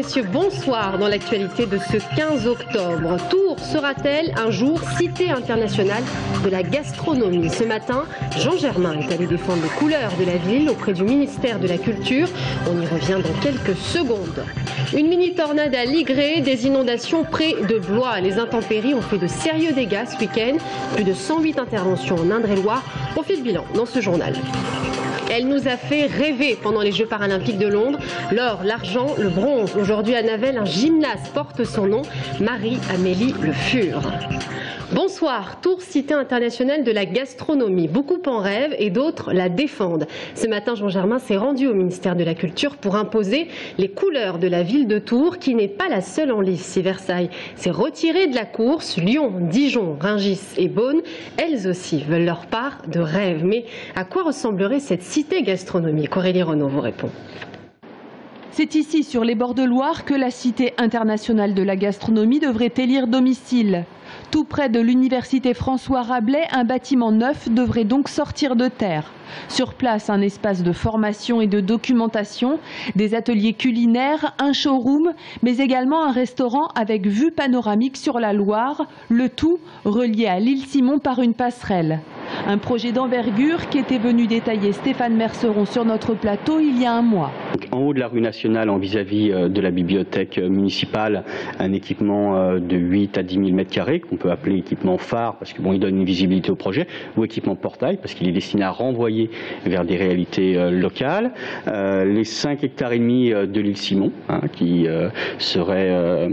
messieurs, bonsoir. Dans l'actualité de ce 15 octobre, Tours sera-t-elle un jour cité internationale de la gastronomie? Ce matin, Jean Germain est allé défendre les couleurs de la ville auprès du ministère de la Culture. On y revient dans quelques secondes. Une mini-tornade à Ligré, des inondations près de Blois. Les intempéries ont fait de sérieux dégâts ce week-end. Plus de 108 interventions en Indre-et-Loire. On fait le bilan dans ce journal. Elle nous a fait rêver pendant les Jeux paralympiques de Londres. L'or, l'argent, le bronze. Aujourd'hui à Navel, un gymnase porte son nom, Marie-Amélie Le Fur. Bonsoir, Tours, cité internationale de la gastronomie. Beaucoup en rêvent et d'autres la défendent. Ce matin, Jean Germain s'est rendu au ministère de la Culture pour imposer les couleurs de la ville de Tours, qui n'est pas la seule en lice. Si Versailles s'est retiré de la course, Lyon, Dijon, Rungis et Beaune, elles aussi veulent leur part de rêve. Mais à quoi ressemblerait cette cité gastronomique? Aurélie Renaud vous répond. C'est ici, sur les bords de Loire, que la Cité internationale de la gastronomie devrait élire domicile. Tout près de l'université François Rabelais, un bâtiment neuf devrait donc sortir de terre. Sur place, un espace de formation et de documentation, des ateliers culinaires, un showroom, mais également un restaurant avec vue panoramique sur la Loire, le tout relié à l'île Simon par une passerelle. Un projet d'envergure qui était venu détailler Stéphane Merceron sur notre plateau il y a un mois. En haut de la rue nationale, en vis-à-vis de la bibliothèque municipale, un équipement de 8 à 10 000 m² qu'on peut appeler équipement phare parce que bon, il donne une visibilité au projet, ou équipement portail parce qu'il est destiné à renvoyer vers des réalités locales. Les 5,5 hectares de l'île Simon qui seraient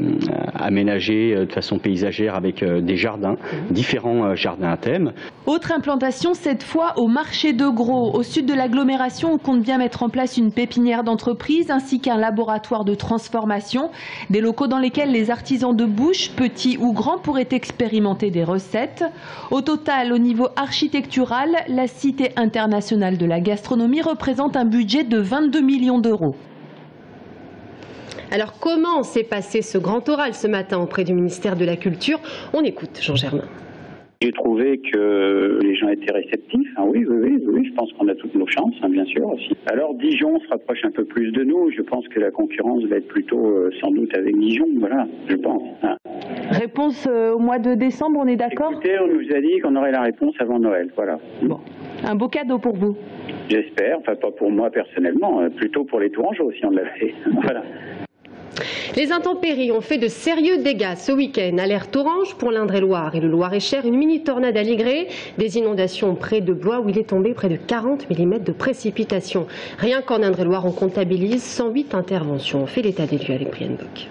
aménagés de façon paysagère avec des jardins, différents jardins à thème. Autre implantation cette fois au marché de Gros. Au sud de l'agglomération, on compte bien mettre en place une pépinière d'entreprise ainsi qu'un laboratoire de transformation. Des locaux dans lesquels les artisans de bouche, petits ou grands, pourraient expérimenter des recettes. Au total, au niveau architectural, la Cité internationale de la gastronomie représente un budget de 22 millions d'euros. Alors comment s'est passé ce grand oral ce matin auprès du ministère de la Culture? On écoute Jean Germain. J'ai trouvé que les gens étaient réceptifs. Oui, je pense qu'on a toutes nos chances, bien sûr aussi. Alors Dijon se rapproche un peu plus de nous. Je pense que la concurrence va être plutôt sans doute avec Dijon, voilà, je pense. Réponse au mois de décembre, on est d'accord? Écoutez, on nous a dit qu'on aurait la réponse avant Noël, voilà. Bon, un beau cadeau pour vous. J'espère, enfin pas pour moi personnellement, plutôt pour les Tourangeaux si on l'avait. Voilà. Les intempéries ont fait de sérieux dégâts ce week-end. Alerte orange pour l'Indre-et-Loire et le Loir-et-Cher. Une mini-tornade à Ligré, des inondations près de Blois où il est tombé près de 40 mm de précipitations. Rien qu'en Indre-et-Loire, on comptabilise 108 interventions. On fait l'état des lieux avec Brian Bock.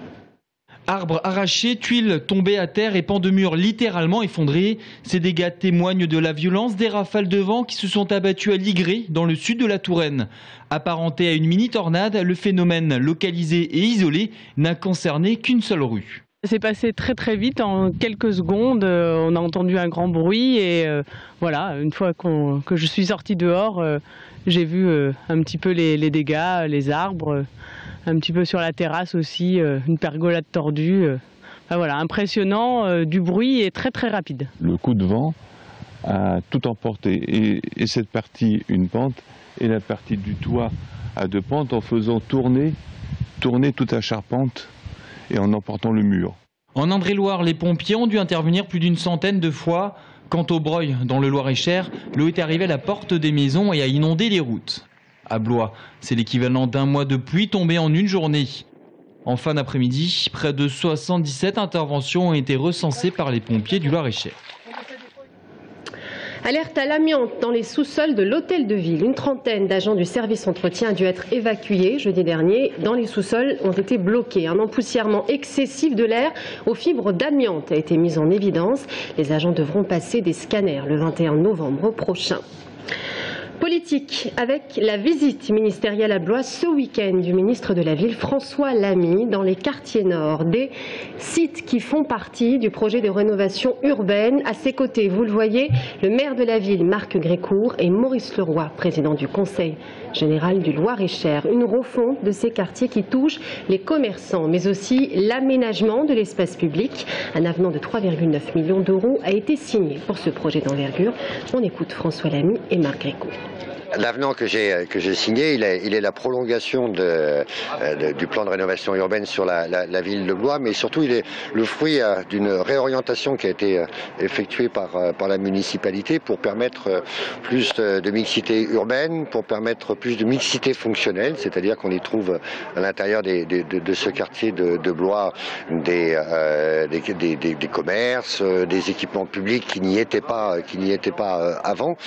Arbres arrachés, tuiles tombées à terre et pans de murs littéralement effondrés. Ces dégâts témoignent de la violence des rafales de vent qui se sont abattues à Ligré, dans le sud de la Touraine. Apparenté à une mini-tornade, le phénomène localisé et isolé n'a concerné qu'une seule rue. C'est passé très vite, en quelques secondes, on a entendu un grand bruit et voilà, une fois que je suis sortie dehors, j'ai vu un petit peu les dégâts, les arbres, un petit peu sur la terrasse aussi, une pergolade tordue. Enfin, voilà, impressionnant, du bruit et très rapide. Le coup de vent a tout emporté et cette partie une pente et la partie du toit à deux pentes en faisant tourner toute la charpente et en emportant le mur. En Indre-et-Loire, les pompiers ont dû intervenir plus d'une centaine de fois. Quant au Breuil, dans le Loir-et-Cher, l'eau est arrivée à la porte des maisons et a inondé les routes. À Blois, c'est l'équivalent d'un mois de pluie tombée en une journée. En fin d'après-midi, près de 77 interventions ont été recensées par les pompiers du Loir-et-Cher. Alerte à l'amiante dans les sous-sols de l'hôtel de ville. Une trentaine d'agents du service entretien a dû être évacués jeudi dernier. Dans les sous-sols ont été bloqués. Un empoussièrement excessif de l'air aux fibres d'amiante a été mis en évidence. Les agents devront passer des scanners le 21 novembre prochain. Politique, avec la visite ministérielle à Blois ce week-end du ministre de la Ville François Lamy dans les quartiers nord, des sites qui font partie du projet de rénovation urbaine. À ses côtés, vous le voyez, le maire de la ville Marc Grécourt et Maurice Leroy, président du Conseil général du Loir-et-Cher. Une refonte de ces quartiers qui touche les commerçants, mais aussi l'aménagement de l'espace public. Un avenant de 3,9 millions d'euros a été signé pour ce projet d'envergure. On écoute François Lamy et Marc Grécourt. L'avenant que j'ai signé, il est la prolongation du plan de rénovation urbaine sur la ville de Blois, mais surtout il est le fruit d'une réorientation qui a été effectuée par la municipalité pour permettre plus de mixité urbaine, pour permettre plus de mixité fonctionnelle, c'est-à-dire qu'on y trouve à l'intérieur de ce quartier de Blois des commerces, des équipements publics qui n'y étaient pas avant.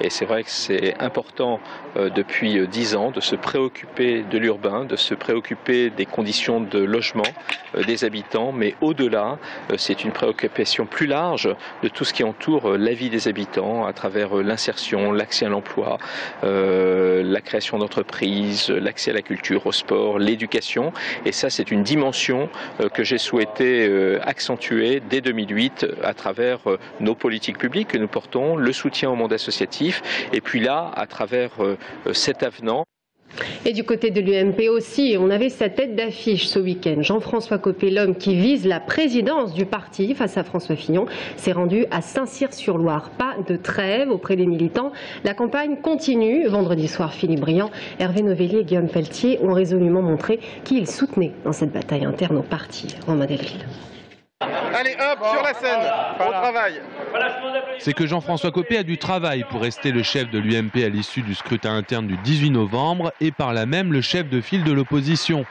Et c'est vrai que c'est important depuis 10 ans de se préoccuper de l'urbain, de se préoccuper des conditions de logement des habitants, mais au-delà, c'est une préoccupation plus large de tout ce qui entoure la vie des habitants à travers l'insertion, l'accès à l'emploi, la création d'entreprises, l'accès à la culture, au sport, l'éducation. Et ça, c'est une dimension que j'ai souhaité accentuer dès 2008 à travers nos politiques publiques que nous portons, le soutien au monde associatif, et puis là, à travers cet avenant. Et du côté de l'UMP aussi, on avait sa tête d'affiche ce week-end. Jean-François Copé, l'homme qui vise la présidence du parti face à François Fillon, s'est rendu à Saint-Cyr-sur-Loire. Pas de trêve auprès des militants. La campagne continue. Vendredi soir, Philippe Briand, Hervé Novelli et Guillaume Pelletier ont résolument montré qui ils soutenaient dans cette bataille interne au parti. Romain Delville. Allez hop, sur la scène, au travail. C'est que Jean-François Copé a du travail pour rester le chef de l'UMP à l'issue du scrutin interne du 18 novembre et par là même le chef de file de l'opposition.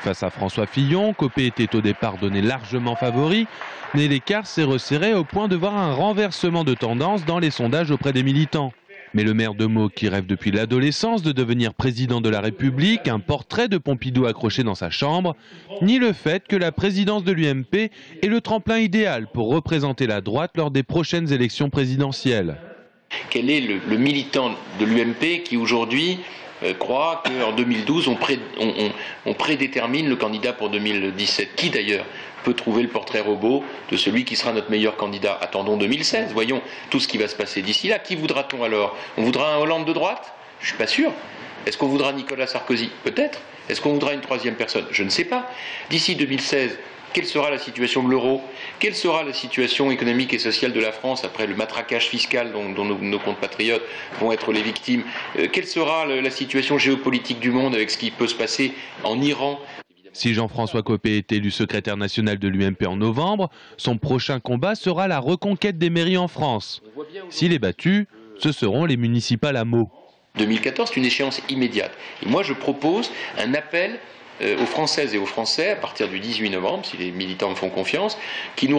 Face à François Fillon, Copé était au départ donné largement favori, mais l'écart s'est resserré au point de voir un renversement de tendance dans les sondages auprès des militants. Mais le maire de Meaux, qui rêve depuis l'adolescence de devenir président de la République, un portrait de Pompidou accroché dans sa chambre, nie le fait que la présidence de l'UMP est le tremplin idéal pour représenter la droite lors des prochaines élections présidentielles. Quel est le militant de l'UMP qui aujourd'hui croit qu'en 2012 on prédétermine le candidat pour 2017? Qui d'ailleurs peut trouver le portrait robot de celui qui sera notre meilleur candidat? Attendons 2016, voyons tout ce qui va se passer d'ici là. Qui voudra-t-on alors? On voudra un Hollande de droite? Je ne suis pas sûr. Est-ce qu'on voudra Nicolas Sarkozy? Peut-être. Est-ce qu'on voudra une troisième personne? Je ne sais pas. D'ici 2016, quelle sera la situation de l'euro? Quelle sera la situation économique et sociale de la France après le matraquage fiscal dont nos compatriotes vont être les victimes? Quelle sera la situation géopolitique du monde avec ce qui peut se passer en Iran? Si Jean-François Copé est élu secrétaire national de l'UMP en novembre, son prochain combat sera la reconquête des mairies en France. S'il est battu, ce seront les municipales à Meaux. 2014, c'est une échéance immédiate. Et moi, je propose un appel aux Françaises et aux Français, à partir du 18 novembre, si les militants me font confiance, pour qu'ils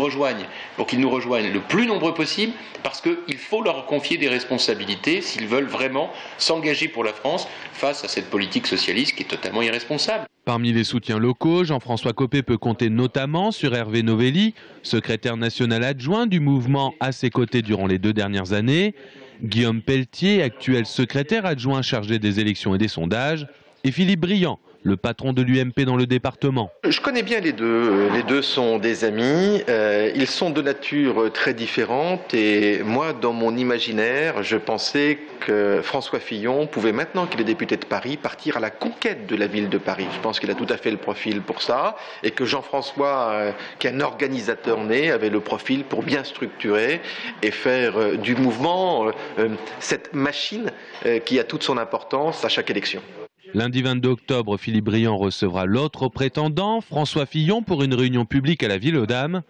nous rejoignent le plus nombreux possible, parce qu'il faut leur confier des responsabilités s'ils veulent vraiment s'engager pour la France face à cette politique socialiste qui est totalement irresponsable. Parmi les soutiens locaux, Jean-François Copé peut compter notamment sur Hervé Novelli, secrétaire national adjoint du mouvement à ses côtés durant les 2 dernières années, Guillaume Pelletier, actuel secrétaire adjoint chargé des élections et des sondages, et Philippe Briand, le patron de l'UMP dans le département. Je connais bien les deux. Les deux sont des amis. Ils sont de nature très différente. Et moi, dans mon imaginaire, je pensais que François Fillon pouvait, maintenant qu'il est député de Paris, partir à la conquête de la ville de Paris. Je pense qu'il a tout à fait le profil pour ça. Et que Jean-François, qui est un organisateur né, avait le profil pour bien structurer et faire du mouvement cette machine qui a toute son importance à chaque élection. Lundi 22 octobre, Philippe Briand recevra l'autre prétendant, François Fillon, pour une réunion publique à la Ville aux Dames.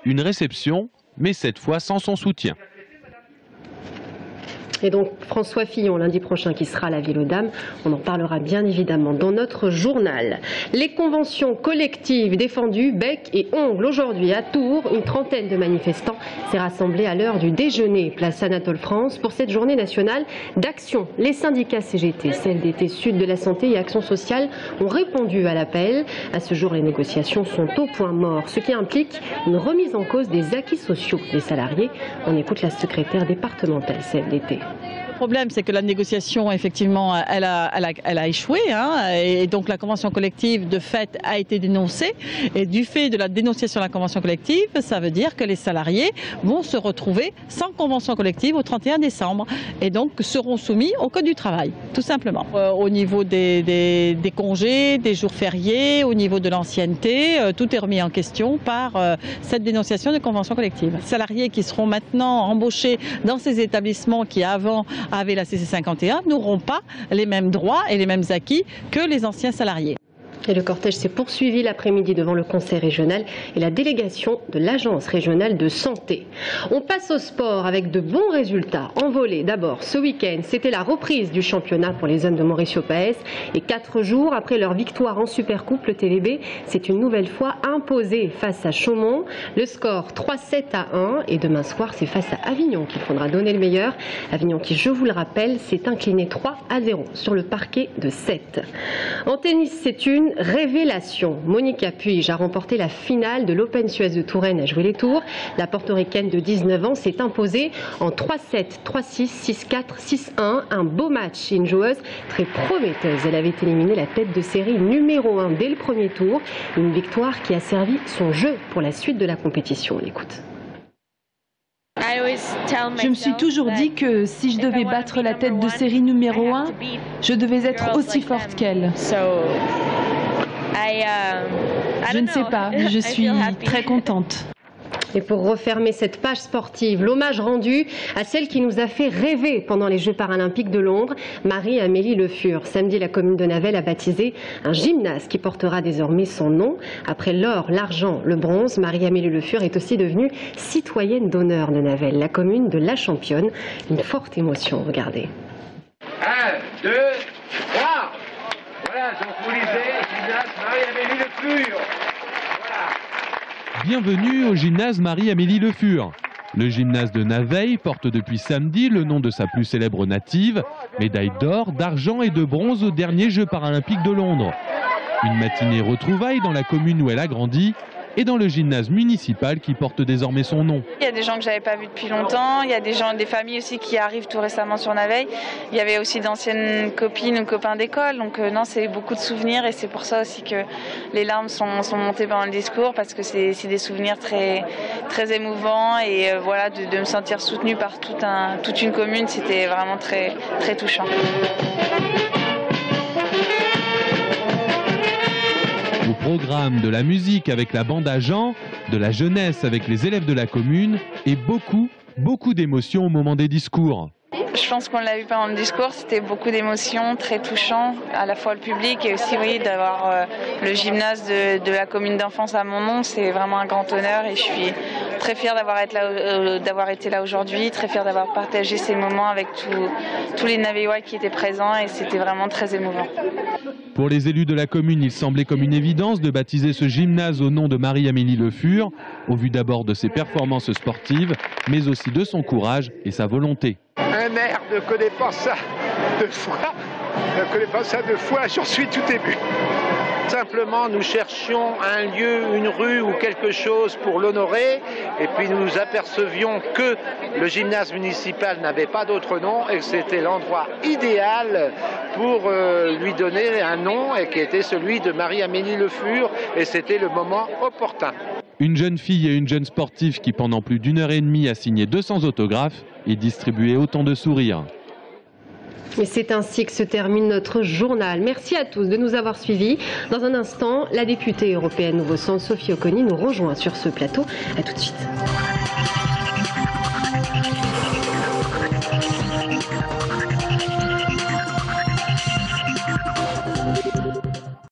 Une réception, mais cette fois sans son soutien. Et donc François Fillon lundi prochain qui sera à la Ville aux Dames, on en parlera bien évidemment dans notre journal. Les conventions collectives défendues bec et ongle. Aujourd'hui à Tours, une trentaine de manifestants s'est rassemblée à l'heure du déjeuner, place Anatole France, pour cette journée nationale d'action. Les syndicats CGT, CFDT, Sud de la Santé et Action Sociale ont répondu à l'appel. À ce jour, les négociations sont au point mort, ce qui implique une remise en cause des acquis sociaux des salariés. On écoute la secrétaire départementale CFDT. Le problème, c'est que la négociation, effectivement, elle a échoué, hein, et donc la convention collective, de fait, a été dénoncée. Et du fait de la dénonciation de la convention collective, ça veut dire que les salariés vont se retrouver sans convention collective au 31 décembre, et donc seront soumis au Code du travail, tout simplement. Au niveau des congés, des jours fériés, au niveau de l'ancienneté, tout est remis en question par cette dénonciation de convention collective. Les salariés qui seront maintenant embauchés dans ces établissements qui avant avec la CC51 n'auront pas les mêmes droits et les mêmes acquis que les anciens salariés. Et le cortège s'est poursuivi l'après-midi devant le conseil régional et la délégation de l'agence régionale de santé. On passe au sport avec de bons résultats. En volée, d'abord, ce week-end, c'était la reprise du championnat pour les hommes de Mauricio Paes. Et 4 jours après leur victoire en Supercoupe, le TVB s'est une nouvelle fois imposé face à Chaumont. Le score 3-7-1. Et demain soir, c'est face à Avignon qu'il faudra donner le meilleur. Avignon qui, je vous le rappelle, s'est incliné 3-0 sur le parquet de 7. En tennis, c'est une révélation. Monica Puig a remporté la finale de l'Open Suez de Touraine à jouer les tours. La portoricaine de 19 ans s'est imposée en 3-7, 3-6, 6-4, 6-1. Un beau match. Une joueuse très prometteuse. Elle avait éliminé la tête de série numéro 1 dès le premier tour. Une victoire qui a servi son jeu pour la suite de la compétition. On écoute. Je me suis toujours dit que si je devais battre la tête de série numéro 1, je devais être aussi forte qu'elle. Je ne sais pas, je suis très contente. Et pour refermer cette page sportive, l'hommage rendu à celle qui nous a fait rêver pendant les Jeux paralympiques de Londres, Marie-Amélie Le Fur. Samedi, la commune de Navel a baptisé un gymnase qui portera désormais son nom. Après l'or, l'argent, le bronze, Marie-Amélie Le Fur est aussi devenue citoyenne d'honneur de Navel, la commune de La Championne. Une forte émotion, regardez. 1, 2, 3. Voilà, donc vous lisez, gymnase Marie-Amélie Le Fur. Bienvenue au gymnase Marie-Amélie Le Fur. Le gymnase de Naveil porte depuis samedi le nom de sa plus célèbre native, médaille d'or, d'argent et de bronze aux derniers Jeux paralympiques de Londres. Une matinée retrouvaille dans la commune où elle a grandi et dans le gymnase municipal qui porte désormais son nom. Il y a des gens que je n'avais pas vus depuis longtemps, il y a des familles aussi qui arrivent tout récemment sur Naveil. Il y avait aussi d'anciennes copines ou copains d'école, donc non, c'est beaucoup de souvenirs et c'est pour ça aussi que les larmes sont montées pendant le discours parce que c'est des souvenirs très, très émouvants et voilà, de me sentir soutenue par toute une commune, c'était vraiment très, très touchant. Au programme de la musique avec la bande à Jean, de la jeunesse avec les élèves de la commune et beaucoup d'émotions au moment des discours. Je pense qu'on l'a vu pendant le discours, c'était beaucoup d'émotions, très touchant, à la fois le public et aussi oui, d'avoir le gymnase de la commune d'enfance à mon nom, c'est vraiment un grand honneur et je suis très fière d'avoir été là aujourd'hui, très fière d'avoir partagé ces moments avec tous les Naveillois qui étaient présents et c'était vraiment très émouvant. Pour les élus de la commune, il semblait comme une évidence de baptiser ce gymnase au nom de Marie-Amélie Le Fur, au vu d'abord de ses performances sportives, mais aussi de son courage et sa volonté. Un maire ne connaît pas ça deux fois, j'en suis tout ému. Simplement, nous cherchions un lieu, une rue ou quelque chose pour l'honorer et puis nous apercevions que le gymnase municipal n'avait pas d'autre nom et que c'était l'endroit idéal pour lui donner un nom et qui était celui de Marie-Amélie Le Fur et c'était le moment opportun. Une jeune fille et une jeune sportive qui pendant plus d'1 heure et demie a signé 200 autographes et distribué autant de sourires. Et c'est ainsi que se termine notre journal. Merci à tous de nous avoir suivis. Dans un instant, la députée européenne Nouveau Centre, Sophie Oconi, nous rejoint sur ce plateau. À tout de suite.